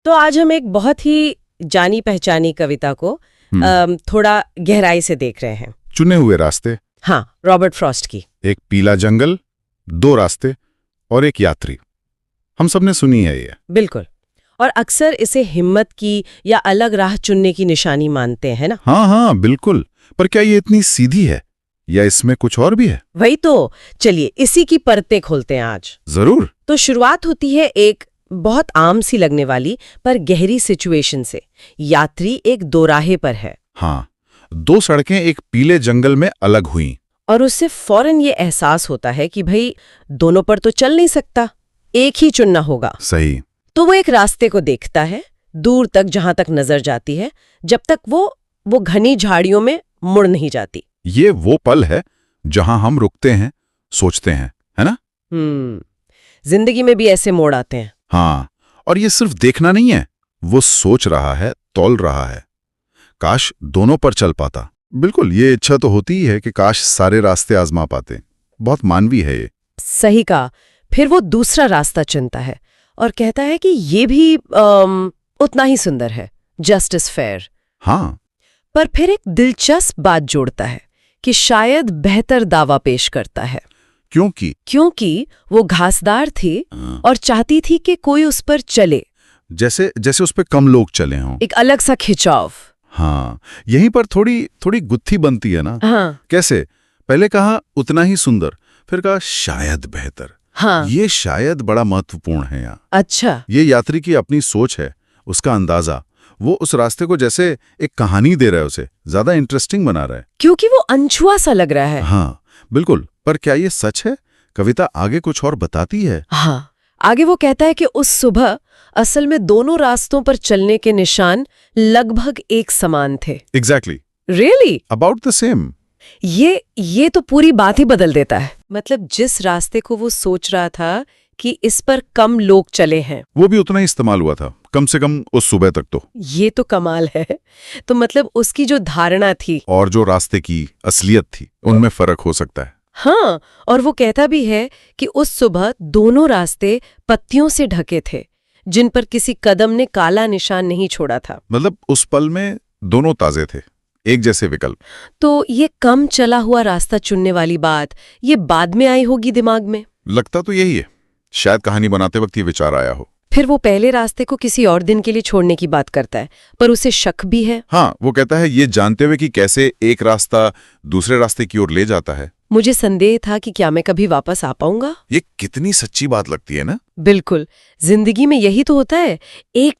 तो आज हम एक बहुत ही जानी पहचानी कविता को थोड़ा गहराई से देख रहे हैं। चुने हुए रास्ते। हाँ, रॉबर्ट फ्रॉस्ट की। एक पीला जंगल, दो रास्ते और एक यात्री। हम सबने सुनी है ये। बिल्कुल। और अक्सर इसे हिम्मत की या अलग राह चुनने की निशानी मानते हैं ना। हाँ, बिल्कुल। पर क्या ये इतनी सीधी है या इसमें कुछ और भी है? वही तो, चलिए इसी की परतें खोलते हैं आज। जरूर। तो शुरुआत होती है एक बहुत आम सी लगने वाली पर गहरी सिचुएशन से। यात्री एक दोराहे पर है। हाँ, दो सड़कें एक पीले जंगल में अलग हुई और उससे फौरन ये एहसास होता है कि भाई दोनों पर तो चल नहीं सकता, एक ही चुनना होगा। सही। तो वो एक रास्ते को देखता है, दूर तक जहां तक नजर जाती है, जब तक वो घनी झाड़ियों में मुड़ नहीं जाती। ये वो पल है जहां हम रुकते हैं, सोचते हैं, है ना? जिंदगी में भी ऐसे मोड़ आते हैं। हाँ, और ये सिर्फ देखना नहीं है, वो सोच रहा है, तौल रहा है। काश दोनों पर चल पाता। बिल्कुल, ये इच्छा तो होती ही है कि काश सारे रास्ते आजमा पाते। बहुत मानवी है ये। सही कहा। फिर वो दूसरा रास्ता चुनता है और कहता है कि ये भी उतना ही सुंदर है, जस्ट एज फेयर। हाँ। पर फिर एक दिलचस्प बात जोड़ता है कि शायद बेहतर दावा पेश करता है। क्योंकि वो घासदार थी और चाहती थी कि कोई उस पर चले, जैसे उस पर कम लोग चले हों। एक अलग सा खिंचाव। हाँ, यहीं पर थोड़ी गुत्थी बनती है ना। हाँ। कैसे? पहले कहा उतना ही सुंदर, फिर कहा शायद बेहतर। हाँ। ये शायद बड़ा महत्वपूर्ण है यहाँ। अच्छा। ये यात्री की अपनी सोच है, उसका अंदाजा। वो उस रास्ते को जैसे एक कहानी दे रहा है, उसे ज्यादा इंटरेस्टिंग बना रहा है। क्योंकि वो अनछुआ सा लग रहा है। हाँ, बिल्कुल। पर क्या ये सच है? कविता आगे कुछ और बताती है। हाँ, आगे वो कहता है कि उस सुबह असल में दोनों रास्तों पर चलने के निशान लगभग एक समान थे। Exactly. Really? About the same. ये तो पूरी बात ही बदल देता है। मतलब जिस रास्ते को वो सोच रहा था कि इस पर कम लोग चले हैं, वो भी उतना ही इस्तेमाल हुआ था, कम से कम उस सुबह तक तो। ये तो कमाल है। तो मतलब उसकी जो धारणा थी और जो रास्ते की असलियत थी, उनमें फर्क हो सकता है। हाँ, और वो कहता भी है कि उस सुबह दोनों रास्ते पत्तियों से ढके थे, जिन पर किसी कदम ने काला निशान नहीं छोड़ा था। मतलब उस पल में दोनों ताजे थे, एक जैसे विकल्प। तो ये कम चला हुआ रास्ता चुनने वाली बात ये बाद में आई होगी दिमाग में। लगता तो यही है, शायद कहानी बनाते वक्त ये विचार आया हो। फिर वो पहले रास्ते को किसी और दिन के लिए छोड़ने की बात करता है, पर उसे शक भी है। हाँ, वो कहता है ये जानते हुए कि कैसे एक रास्ता दूसरे रास्ते की ओर ले जाता है। मुझे संदेह था कि क्या मैं कभी वापस आ पाऊंगा। ये कितनी सच्ची बात लगती है ना। बिल्कुल, जिंदगी में यही तो होता है। एक